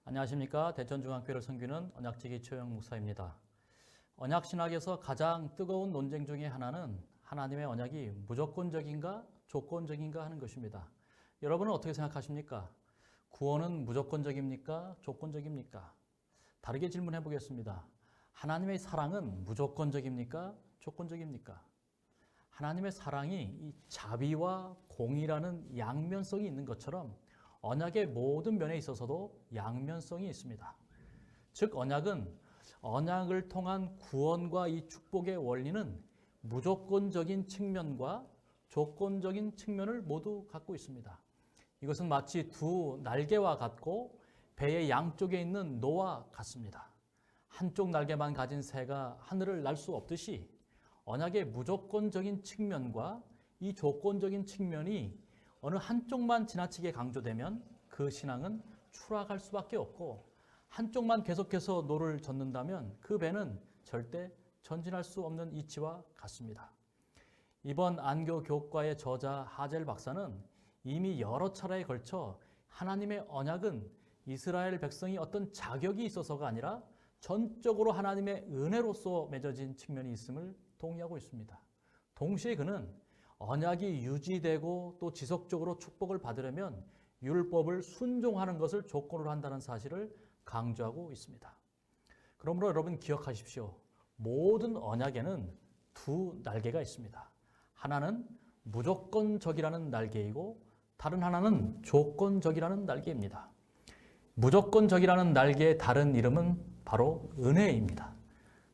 안녕하십니까. 대전중앙교회를 섬기는 언약지기 최영 목사입니다. 언약신학에서 가장 뜨거운 논쟁 중에 하나는 하나님의 언약이 무조건적인가 조건적인가 하는 것입니다. 여러분은 어떻게 생각하십니까? 구원은 무조건적입니까 조건적입니까? 다르게 질문해 보겠습니다. 하나님의 사랑은 무조건적입니까 조건적입니까? 하나님의 사랑이 이 자비와 공의라는 양면성이 있는 것처럼 언약의 모든 면에 있어서도 양면성이 있습니다. 즉 언약을 통한 구원과 이 축복의 원리는 무조건적인 측면과 조건적인 측면을 모두 갖고 있습니다. 이것은 마치 두 날개와 같고 배의 양쪽에 있는 노와 같습니다. 한쪽 날개만 가진 새가 하늘을 날 수 없듯이 언약의 무조건적인 측면과 이 조건적인 측면이 어느 한쪽만 지나치게 강조되면 그 신앙은 추락할 수밖에 없고, 한쪽만 계속해서 노를 젓는다면 그 배는 절대 전진할 수 없는 이치와 같습니다. 이번 안교 교과의 저자 하젤 박사는 이미 여러 차례에 걸쳐 하나님의 언약은 이스라엘 백성이 어떤 자격이 있어서가 아니라 전적으로 하나님의 은혜로서 맺어진 측면이 있음을 동의하고 있습니다. 동시에 그는 언약이 유지되고 또 지속적으로 축복을 받으려면 율법을 순종하는 것을 조건으로 한다는 사실을 강조하고 있습니다. 그러므로 여러분 기억하십시오. 모든 언약에는 두 날개가 있습니다. 하나는 무조건적이라는 날개이고 다른 하나는 조건적이라는 날개입니다. 무조건적이라는 날개의 다른 이름은 바로 은혜입니다.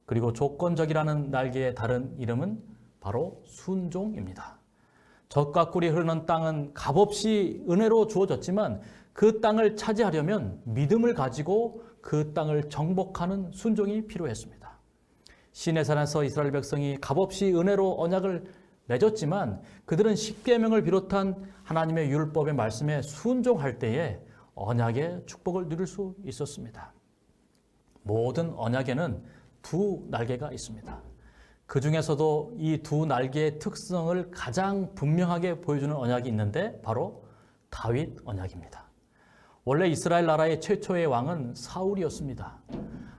그리고 조건적이라는 날개의 다른 이름은 바로 순종입니다. 젖과 꿀이 흐르는 땅은 값없이 은혜로 주어졌지만 그 땅을 차지하려면 믿음을 가지고 그 땅을 정복하는 순종이 필요했습니다. 시내산에서 이스라엘 백성이 값없이 은혜로 언약을 맺었지만 그들은 십계명을 비롯한 하나님의 율법의 말씀에 순종할 때에 언약의 축복을 누릴 수 있었습니다. 모든 언약에는 두 날개가 있습니다. 그 중에서도 이 두 날개의 특성을 가장 분명하게 보여주는 언약이 있는데 바로 다윗 언약입니다. 원래 이스라엘 나라의 최초의 왕은 사울이었습니다.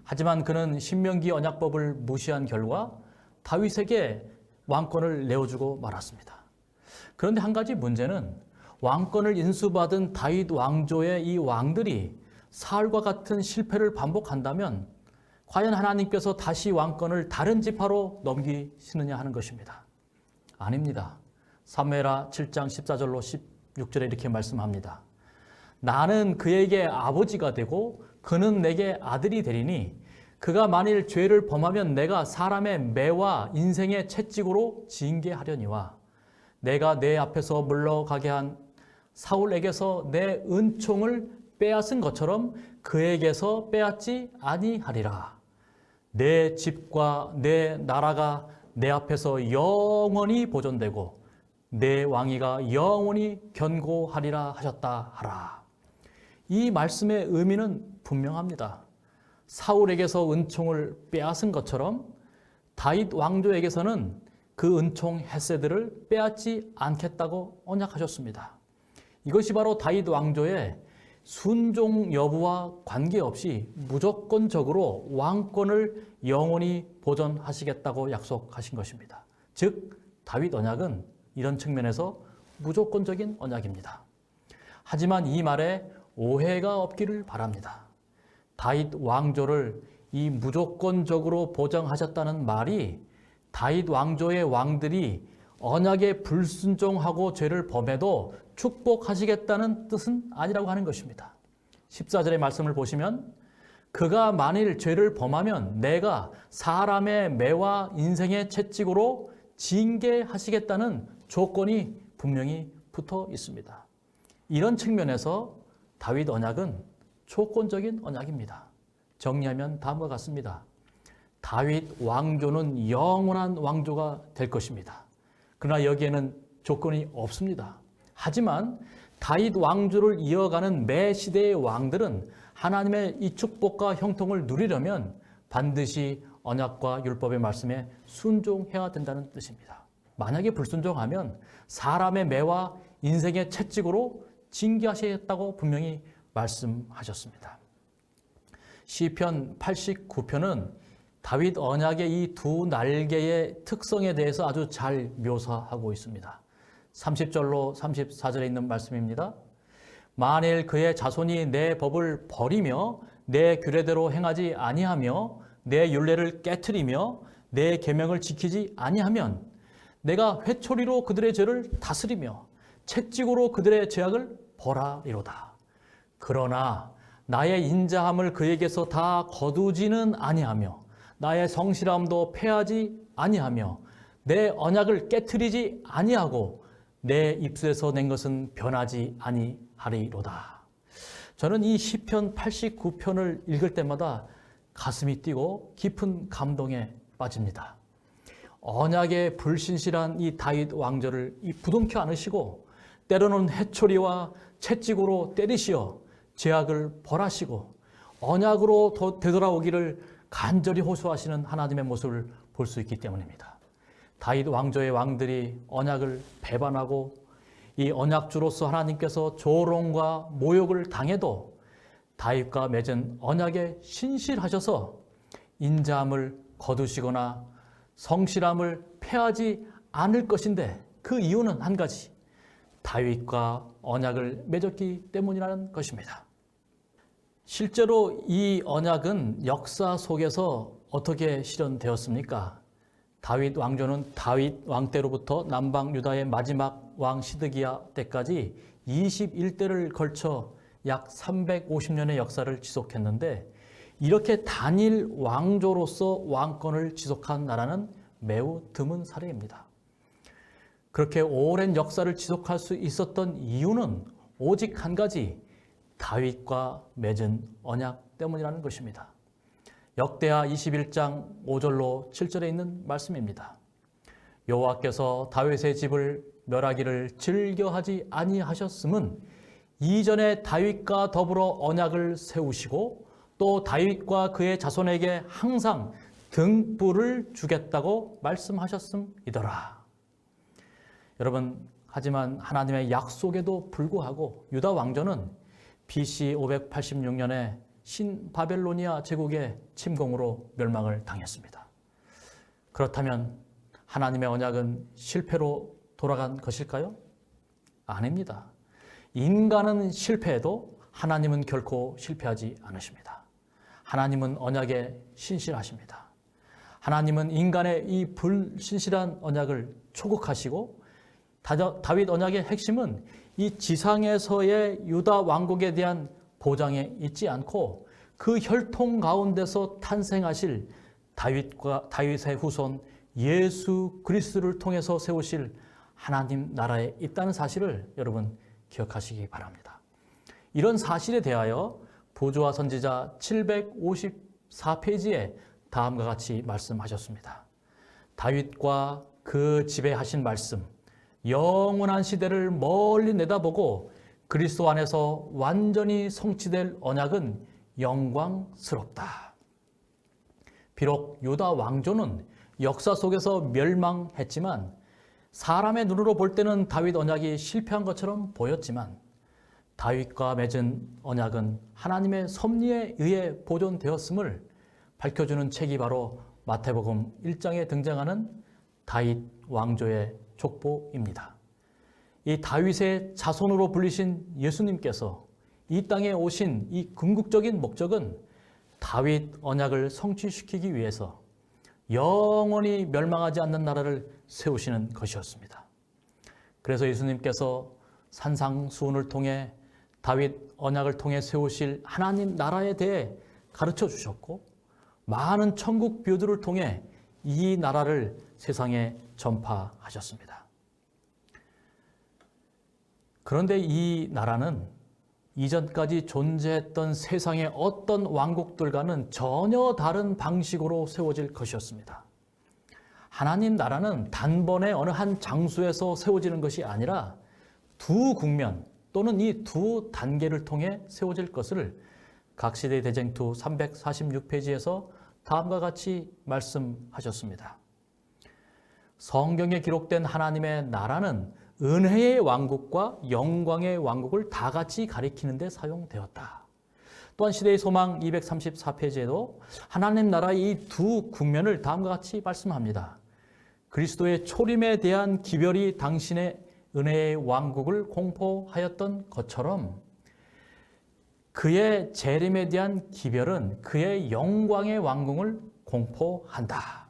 하지만 그는 신명기 언약법을 무시한 결과 다윗에게 왕권을 내어주고 말았습니다. 그런데 한 가지 문제는 왕권을 인수받은 다윗 왕조의 이 왕들이 사울과 같은 실패를 반복한다면 과연 하나님께서 다시 왕권을 다른 지파로 넘기시느냐 하는 것입니다. 아닙니다. 사무엘하 7장 14절로 16절에 이렇게 말씀합니다. 나는 그에게 아버지가 되고 그는 내게 아들이 되리니 그가 만일 죄를 범하면 내가 사람의 매와 인생의 채찍으로 징계하려니와 내가 내 앞에서 물러가게 한 사울에게서 내 은총을 빼앗은 것처럼 그에게서 빼앗지 아니하리라. 내 집과 내 나라가 내 앞에서 영원히 보존되고 내 왕위가 영원히 견고하리라 하셨다 하라. 이 말씀의 의미는 분명합니다. 사울에게서 은총을 빼앗은 것처럼 다윗 왕조에게서는 그 은총 헤세드를 빼앗지 않겠다고 언약하셨습니다. 이것이 바로 다윗 왕조의 순종 여부와 관계없이 무조건적으로 왕권을 영원히 보존하시겠다고 약속하신 것입니다. 즉 다윗 언약은 이런 측면에서 무조건적인 언약입니다. 하지만 이 말에 오해가 없기를 바랍니다. 다윗 왕조를 이 무조건적으로 보장하셨다는 말이 다윗 왕조의 왕들이 언약에 불순종하고 죄를 범해도 축복하시겠다는 뜻은 아니라고 하는 것입니다. 14절의 말씀을 보시면 그가 만일 죄를 범하면 내가 사람의 매와 인생의 채찍으로 징계하시겠다는 조건이 분명히 붙어 있습니다. 이런 측면에서 다윗 언약은 조건적인 언약입니다. 정리하면 다음과 같습니다. 다윗 왕조는 영원한 왕조가 될 것입니다. 그러나 여기에는 조건이 없습니다. 하지만 다윗 왕조를 이어가는 매 시대의 왕들은 하나님의 이 축복과 형통을 누리려면 반드시 언약과 율법의 말씀에 순종해야 된다는 뜻입니다. 만약에 불순종하면 사람의 매와 인생의 채찍으로 징계하시겠다고 분명히 말씀하셨습니다. 시편 89편은 다윗 언약의 이 두 날개의 특성에 대해서 아주 잘 묘사하고 있습니다. 30절로 34절에 있는 말씀입니다. 만일 그의 자손이 내 법을 버리며 내 규례대로 행하지 아니하며 내 율례를 깨트리며 내 계명을 지키지 아니하면 내가 회초리로 그들의 죄를 다스리며 채찍으로 그들의 죄악을 벌하리로다. 그러나 나의 인자함을 그에게서 다 거두지는 아니하며 나의 성실함도 패하지 아니하며 내 언약을 깨트리지 아니하고 내 입술에서 낸 것은 변하지 아니하리로다. 저는 이 시편 89편을 읽을 때마다 가슴이 뛰고 깊은 감동에 빠집니다. 언약의 불신실한 이 다윗 왕조를 부둥켜 안으시고 때로는 해초리와 채찍으로 때리시어 죄악을 벌하시고 언약으로 되돌아오기를 간절히 호소하시는 하나님의 모습을 볼 수 있기 때문입니다. 다윗 왕조의 왕들이 언약을 배반하고 이 언약주로서 하나님께서 조롱과 모욕을 당해도 다윗과 맺은 언약에 신실하셔서 인자함을 거두시거나 성실함을 패하지 않을 것인데 그 이유는 한 가지, 다윗과 언약을 맺었기 때문이라는 것입니다. 실제로 이 언약은 역사 속에서 어떻게 실현되었습니까? 다윗 왕조는 다윗 왕 때로부터 남방 유다의 마지막 왕 시드기야 때까지 21대를 걸쳐 약 350년의 역사를 지속했는데 이렇게 단일 왕조로서 왕권을 지속한 나라는 매우 드문 사례입니다. 그렇게 오랜 역사를 지속할 수 있었던 이유는 오직 한 가지, 다윗과 맺은 언약 때문이라는 것입니다. 역대하 21장 5절로 7절에 있는 말씀입니다. 여호와께서 다윗의 집을 멸하기를 즐겨하지 아니하셨음은 이전에 다윗과 더불어 언약을 세우시고 또 다윗과 그의 자손에게 항상 등불을 주겠다고 말씀하셨음이더라. 여러분, 하지만 하나님의 약속에도 불구하고 유다 왕조는 BC 586년에 신바벨로니아 제국의 침공으로 멸망을 당했습니다. 그렇다면 하나님의 언약은 실패로 돌아간 것일까요? 아닙니다. 인간은 실패해도 하나님은 결코 실패하지 않으십니다. 하나님은 언약에 신실하십니다. 하나님은 인간의 이 불신실한 언약을 초국하시고 다윗 언약의 핵심은 이 지상에서의 유다 왕국에 대한 보장에 있지 않고 그 혈통 가운데서 탄생하실 다윗의 후손 예수 그리스도를 통해서 세우실 하나님 나라에 있다는 사실을 여러분 기억하시기 바랍니다. 이런 사실에 대하여 보조와 선지자 754페이지에 다음과 같이 말씀하셨습니다. 다윗과 그 집에 하신 말씀, 영원한 시대를 멀리 내다보고 그리스도 안에서 완전히 성취될 언약은 영광스럽다. 비록 유다 왕조는 역사 속에서 멸망했지만 사람의 눈으로 볼 때는 다윗 언약이 실패한 것처럼 보였지만 다윗과 맺은 언약은 하나님의 섭리에 의해 보존되었음을 밝혀주는 책이 바로 마태복음 1장에 등장하는 다윗 왕조의 족보입니다. 이 다윗의 자손으로 불리신 예수님께서 이 땅에 오신 이 궁극적인 목적은 다윗 언약을 성취시키기 위해서 영원히 멸망하지 않는 나라를 세우시는 것이었습니다. 그래서 예수님께서 산상수훈을 통해 다윗 언약을 통해 세우실 하나님 나라에 대해 가르쳐 주셨고 많은 천국 뷰들을 통해 이 나라를 세상에 전파하셨습니다. 그런데 이 나라는 이전까지 존재했던 세상의 어떤 왕국들과는 전혀 다른 방식으로 세워질 것이었습니다. 하나님 나라는 단번에 어느 한 장소에서 세워지는 것이 아니라 두 국면 또는 이 두 단계를 통해 세워질 것을 각시대 대쟁투 346페이지에서 다음과 같이 말씀하셨습니다. 성경에 기록된 하나님의 나라는 은혜의 왕국과 영광의 왕국을 다 같이 가리키는 데 사용되었다. 또한 시대의 소망 234페이지에도 하나님 나라의 이 두 국면을 다음과 같이 말씀합니다. 그리스도의 초림에 대한 기별이 당신의 은혜의 왕국을 공포하였던 것처럼 그의 재림에 대한 기별은 그의 영광의 왕국을 공포한다.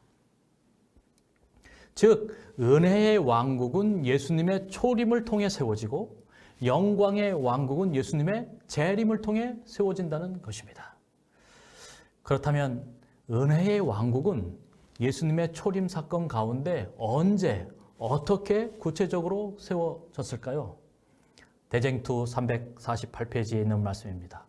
즉, 은혜의 왕국은 예수님의 초림을 통해 세워지고 영광의 왕국은 예수님의 재림을 통해 세워진다는 것입니다. 그렇다면 은혜의 왕국은 예수님의 초림 사건 가운데 언제 어떻게 구체적으로 세워졌을까요? 대쟁투 348페이지에 있는 말씀입니다.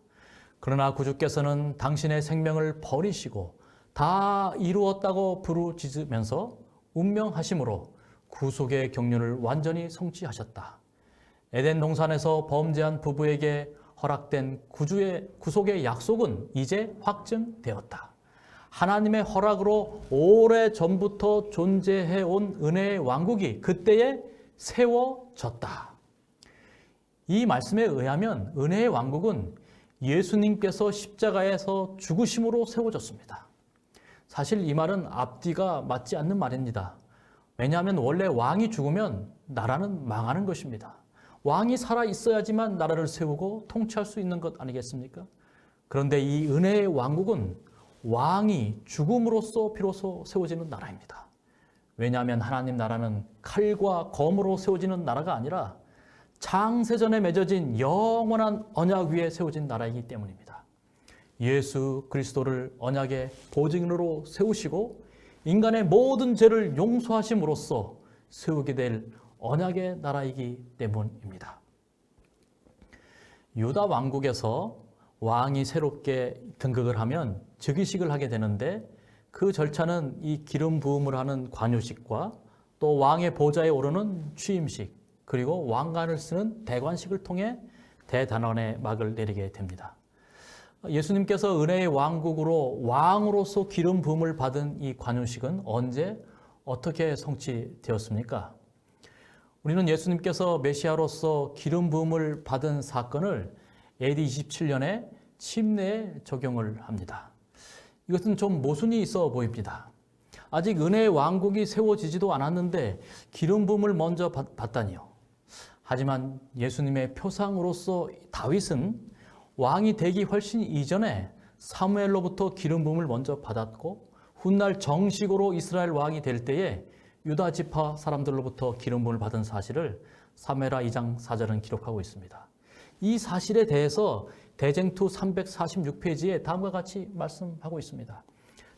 그러나 구주께서는 당신의 생명을 버리시고 다 이루었다고 부르짖으면서 운명하심으로 구속의 경륜을 완전히 성취하셨다. 에덴 동산에서 범죄한 부부에게 허락된 구속의 약속은 이제 확증되었다. 하나님의 허락으로 오래전부터 존재해온 은혜의 왕국이 그때에 세워졌다. 이 말씀에 의하면 은혜의 왕국은 예수님께서 십자가에서 죽으심으로 세워졌습니다. 사실 이 말은 앞뒤가 맞지 않는 말입니다. 왜냐하면 원래 왕이 죽으면 나라는 망하는 것입니다. 왕이 살아 있어야지만 나라를 세우고 통치할 수 있는 것 아니겠습니까? 그런데 이 은혜의 왕국은 왕이 죽음으로써 비로소 세워지는 나라입니다. 왜냐하면 하나님 나라는 칼과 검으로 세워지는 나라가 아니라 창세전에 맺어진 영원한 언약 위에 세워진 나라이기 때문입니다. 예수 그리스도를 언약의 보증인으로 세우시고 인간의 모든 죄를 용서하심으로써 세우게 될 언약의 나라이기 때문입니다. 유다 왕국에서 왕이 새롭게 등극을 하면 즉위식을 하게 되는데 그 절차는 이 기름 부음을 하는 관유식과 또 왕의 보좌에 오르는 취임식 그리고 왕관을 쓰는 대관식을 통해 대단원의 막을 내리게 됩니다. 예수님께서 은혜의 왕국으로 왕으로서 기름 부음을 받은 이 관유식은 언제 어떻게 성취되었습니까? 우리는 예수님께서 메시아로서 기름 부음을 받은 사건을 AD 27년에 침례에 적용을 합니다. 이것은 좀 모순이 있어 보입니다. 아직 은혜의 왕국이 세워지지도 않았는데 기름 부음을 먼저 받다니요. 하지만 예수님의 표상으로서 다윗은 왕이 되기 훨씬 이전에 사무엘로부터 기름 부음을 먼저 받았고 훗날 정식으로 이스라엘 왕이 될 때에 유다 지파 사람들로부터 기름 부음을 받은 사실을 사무엘하 2장 4절은 기록하고 있습니다. 이 사실에 대해서 대쟁투 346페이지에 다음과 같이 말씀하고 있습니다.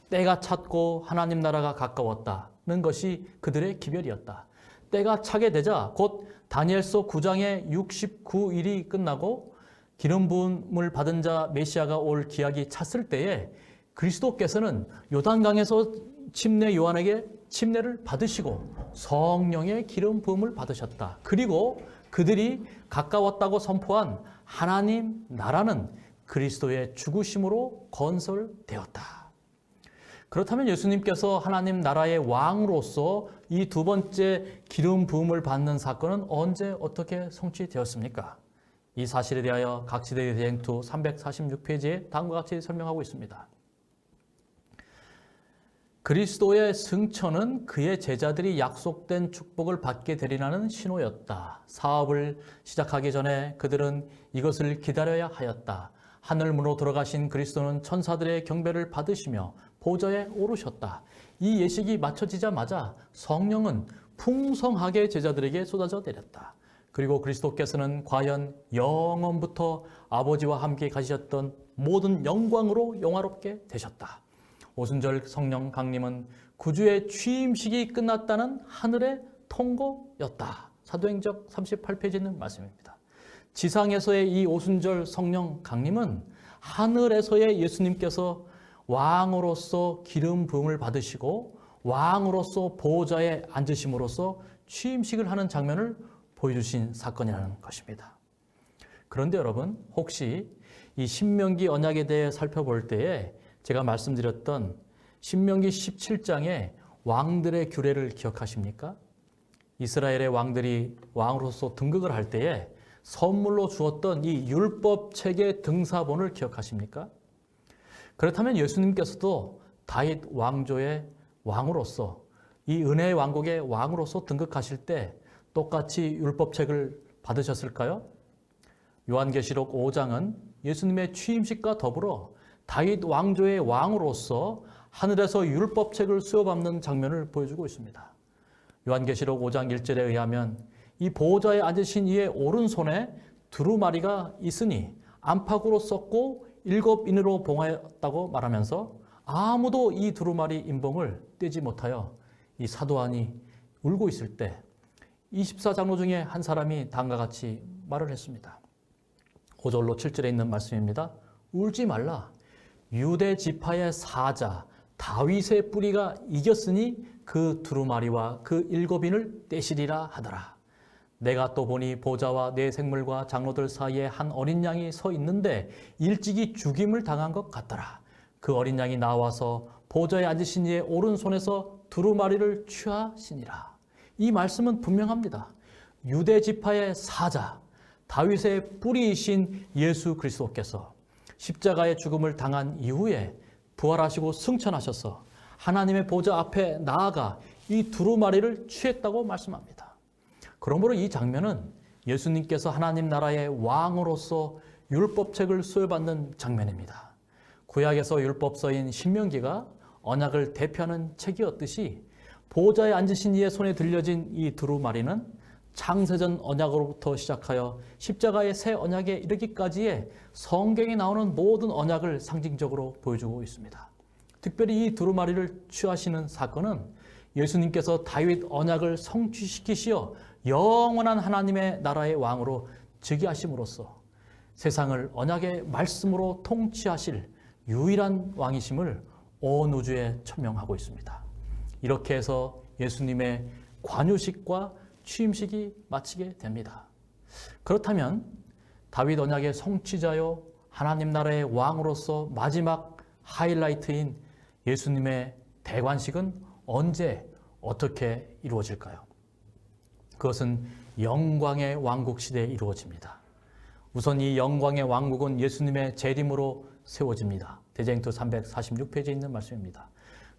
때가 찼고 하나님 나라가 가까웠다는 것이 그들의 기별이었다. 때가 차게 되자 곧 다니엘서 9장의 69일이 끝나고 기름 부음을 받은 자 메시아가 올 기약이 찼을 때에 그리스도께서는 요단강에서 침례 요한에게 침례를 받으시고 성령의 기름 부음을 받으셨다. 그리고 그들이 가까웠다고 선포한 하나님 나라는 그리스도의 죽으심으로 건설되었다. 그렇다면 예수님께서 하나님 나라의 왕으로서 이 두 번째 기름 부음을 받는 사건은 언제 어떻게 성취되었습니까? 이 사실에 대하여 각시대의 대쟁투 346페이지에 다음과 같이 설명하고 있습니다. 그리스도의 승천은 그의 제자들이 약속된 축복을 받게 되리라는 신호였다. 사업을 시작하기 전에 그들은 이것을 기다려야 하였다. 하늘문으로 들어가신 그리스도는 천사들의 경배를 받으시며 보좌에 오르셨다. 이 예식이 마쳐지자마자 성령은 풍성하게 제자들에게 쏟아져 내렸다. 그리고 그리스도께서는 과연 영원부터 아버지와 함께 가시셨던 모든 영광으로 영화롭게 되셨다. 오순절 성령 강림은 구주의 취임식이 끝났다는 하늘의 통고였다. 사도행전 38페이지는 말씀입니다. 지상에서의 이 오순절 성령 강림은 하늘에서의 예수님께서 왕으로서 기름 부음을 받으시고 왕으로서 보호자에 앉으심으로써 취임식을 하는 장면을 보여주신 사건이라는 것입니다. 그런데 여러분, 혹시 이 신명기 언약에 대해 살펴볼 때에 제가 말씀드렸던 신명기 17장의 왕들의 규례를 기억하십니까? 이스라엘의 왕들이 왕으로서 등극을 할 때에 선물로 주었던 이 율법책의 등사본을 기억하십니까? 그렇다면 예수님께서도 다윗 왕조의 왕으로서 이 은혜의 왕국의 왕으로서 등극하실 때 똑같이 율법책을 받으셨을까요? 요한계시록 5장은 예수님의 취임식과 더불어 다윗 왕조의 왕으로서 하늘에서 율법책을 수여받는 장면을 보여주고 있습니다. 요한계시록 5장 1절에 의하면 이 보호자에 앉으신 이의 오른손에 두루마리가 있으니 안팎으로 썼고 7인으로 봉하였다고 말하면서 아무도 이 두루마리 인봉을 떼지 못하여 이 사도안이 울고 있을 때 24장로 중에 한 사람이 다음과 같이 말을 했습니다. 5절로 7절에 있는 말씀입니다. 울지 말라. 유대 지파의 사자 다윗의 뿌리가 이겼으니 그 두루마리와 그 7인을 떼시리라 하더라. 내가 또 보니 보좌와 네 생물과 장로들 사이에 한 어린 양이 서 있는데 일찍이 죽임을 당한 것 같더라. 그 어린 양이 나와서 보좌에 앉으신 이의 오른손에서 두루마리를 취하시니라. 이 말씀은 분명합니다. 유대 지파의 사자, 다윗의 뿌리이신 예수 그리스도께서 십자가의 죽음을 당한 이후에 부활하시고 승천하셔서 하나님의 보좌 앞에 나아가 이 두루마리를 취했다고 말씀합니다. 그러므로 이 장면은 예수님께서 하나님 나라의 왕으로서 율법책을 수여받는 장면입니다. 구약에서 율법서인 신명기가 언약을 대표하는 책이었듯이 보좌에 앉으신 이의 손에 들려진 이 두루마리는 창세전 언약으로부터 시작하여 십자가의 새 언약에 이르기까지의 성경에 나오는 모든 언약을 상징적으로 보여주고 있습니다. 특별히 이 두루마리를 취하시는 사건은 예수님께서 다윗 언약을 성취시키시어 영원한 하나님의 나라의 왕으로 즉위하심으로써 세상을 언약의 말씀으로 통치하실 유일한 왕이심을 온 우주에 천명하고 있습니다. 이렇게 해서 예수님의 관유식과 취임식이 마치게 됩니다. 그렇다면 다윗 언약의 성취자요 하나님 나라의 왕으로서 마지막 하이라이트인 예수님의 대관식은 언제 어떻게 이루어질까요? 그것은 영광의 왕국 시대에 이루어집니다. 우선 이 영광의 왕국은 예수님의 재림으로 세워집니다. 대쟁투 346페이지에 있는 말씀입니다.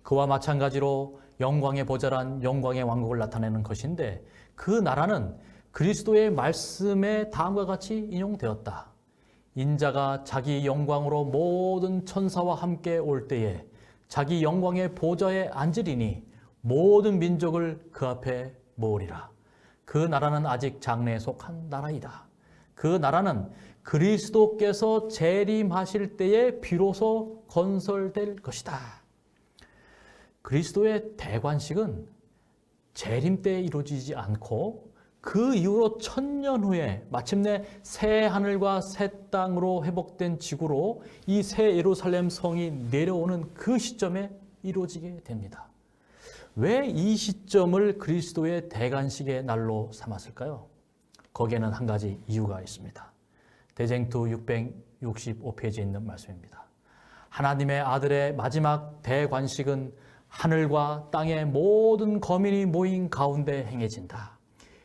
그와 마찬가지로 영광의 보좌란 영광의 왕국을 나타내는 것인데 그 나라는 그리스도의 말씀에 다음과 같이 인용되었다. 인자가 자기 영광으로 모든 천사와 함께 올 때에 자기 영광의 보좌에 앉으리니 모든 민족을 그 앞에 모으리라. 그 나라는 아직 장래에 속한 나라이다. 그 나라는 그리스도께서 재림하실 때에 비로소 건설될 것이다. 그리스도의 대관식은 재림 때 이루어지지 않고 그 이후로 1000년 후에 마침내 새 하늘과 새 땅으로 회복된 지구로 이 새 예루살렘 성이 내려오는 그 시점에 이루어지게 됩니다. 왜 이 시점을 그리스도의 대관식의 날로 삼았을까요? 거기에는 한 가지 이유가 있습니다. 대쟁투 665페이지에 있는 말씀입니다. 하나님의 아들의 마지막 대관식은 하늘과 땅의 모든 거민이 모인 가운데 행해진다.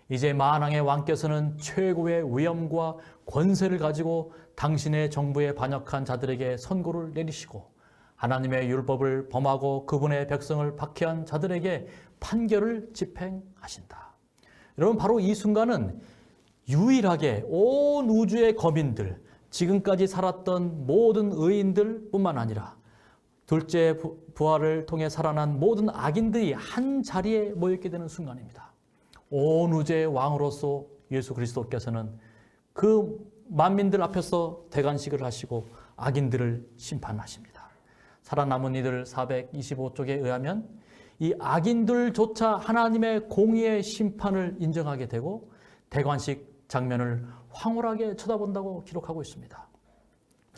이제 만왕의 왕께서는 최고의 위엄과 권세를 가지고 당신의 정부에 반역한 자들에게 선고를 내리시고 하나님의 율법을 범하고 그분의 백성을 박해한 자들에게 판결을 집행하신다. 여러분, 바로 이 순간은 유일하게 온 우주의 거민들, 지금까지 살았던 모든 의인들 뿐만 아니라 둘째 부활을 통해 살아난 모든 악인들이 한 자리에 모였게 되는 순간입니다. 온 우주의 왕으로서 예수 그리스도께서는 그 만민들 앞에서 대관식을 하시고 악인들을 심판하십니다. 살아남은 이들 425쪽에 의하면 이 악인들조차 하나님의 공의의 심판을 인정하게 되고 대관식 장면을 황홀하게 쳐다본다고 기록하고 있습니다.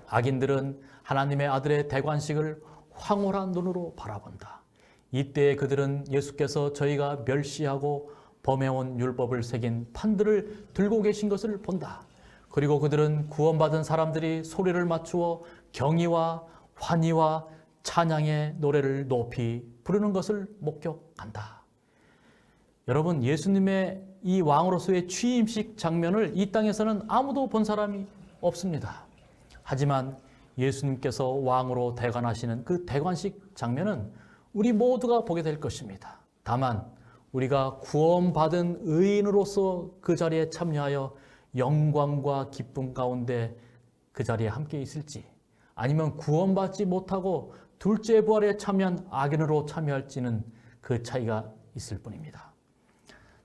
악인들은 하나님의 아들의 대관식을 황홀한 눈으로 바라본다. 이때 그들은 예수께서 저희가 멸시하고 범해온 율법을 새긴 판들을 들고 계신 것을 본다. 그리고 그들은 구원받은 사람들이 소리를 맞추어 경의와 환희와 찬양의 노래를 높이 부르는 것을 목격한다. 여러분, 예수님의 이 왕으로서의 취임식 장면을 이 땅에서는 아무도 본 사람이 없습니다. 하지만 예수님께서 왕으로 대관하시는 그 대관식 장면은 우리 모두가 보게 될 것입니다. 다만 우리가 구원받은 의인으로서 그 자리에 참여하여 영광과 기쁨 가운데 그 자리에 함께 있을지, 아니면 구원받지 못하고 둘째 부활에 참여한 악인으로 참여할지는 그 차이가 있을 뿐입니다.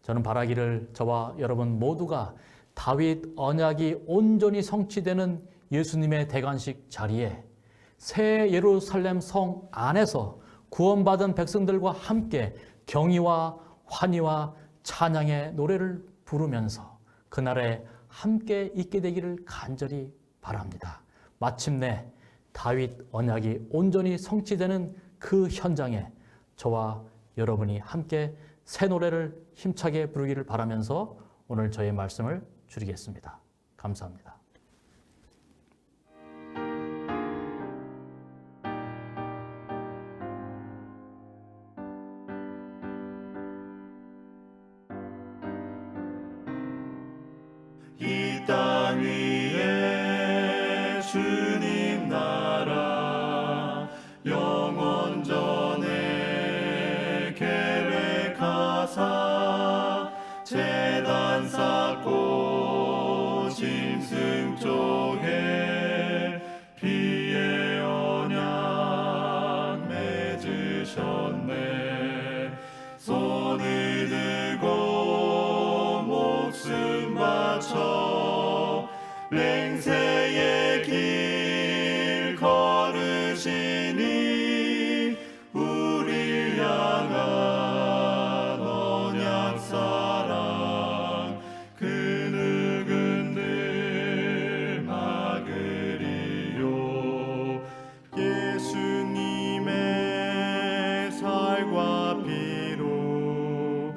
저는 바라기를 저와 여러분 모두가 다윗 언약이 온전히 성취되는 예수님의 대관식 자리에 새 예루살렘 성 안에서 구원받은 백성들과 함께 경의와 환희와 찬양의 노래를 부르면서 그날에 함께 있게 되기를 간절히 바랍니다. 마침내 다윗 언약이 온전히 성취되는 그 현장에 저와 여러분이 함께 새 노래를 힘차게 부르기를 바라면서 오늘 저의 말씀을 줄이겠습니다. 감사합니다. 이 땅 위에 주님 나라 영원 전에 계획하사 제단 쌓고 짐승 쪽에 피의 언약 맺으셨네. 손을 들고 목숨 바쳐 맹세의 길 걸으시니 우리 향한 언약 사랑 그 누군들 막으리요. 예수님의 살과 피로